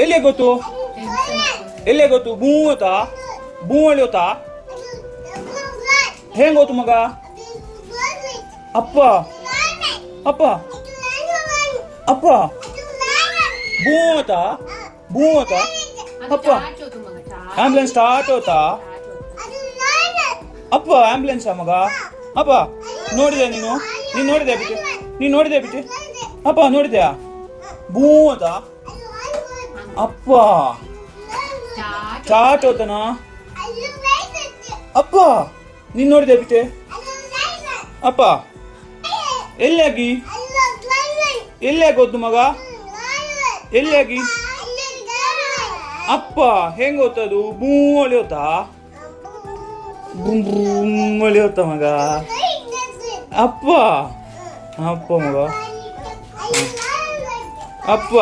ಎಲ್ಲಿ ಗೊತ್ತು ಎಲ್ಲಿ ಗೊತ್ತು ಬೂ ಗೊತ್ತಾ ಬೂ ಹೇಳಿ ಗೊತ್ತಾ ಹೆಂಗ್ ಗೊತ್ತು ಮಗ ಅಪ್ಪ ಅಪ್ಪ ಅಪ್ಪ ಬೂ ಗೊತ್ತಾ ಬೂ ಗೊತ್ತಾ ಅಪ್ಪ ಆಂಬ್ಯುಲೆನ್ಸ್ ಸ್ಟಾರ್ಟ್ ಹೋತಾ ಅಪ್ಪ ಆಂಬ್ಯುಲೆನ್ಸ್ ಮಗ ಅಪ್ಪ ನೋಡಿದೆ ನೀನು ನೋಡಿದೆ ಬಿಟ್ಟು ನೀನು ನೋಡಿದೆ ಬಿಟ್ಟು ಅಪ್ಪ ನೋಡಿದ್ಯಾ ಬೂ ಅಂತ ಅಪ್ಪ ಚಾಟ್ ಹೋತನ ಅಪ್ಪ ನೀನ್ ನೋಡಿದೆ ಬಿಟ್ಟೆ ಅಪ್ಪ ಎಲ್ಲಿಯಾಗಿ ಎಲ್ಲಿಯಾಗೋದು ಮಗ ಎಲ್ಲಿಯಾಗಿ ಅಪ್ಪ ಹೆಂಗ್ ಗೊತ್ತದು ಬೂ ಹೊಳಿಯೋತಾ ಬುಮ್ ಬುಮ್ ಹೊಳಿಯೋತ ಮಗ ಅಪ್ಪ ಅಪ್ಪ ಮಗ ಅಪ್ಪ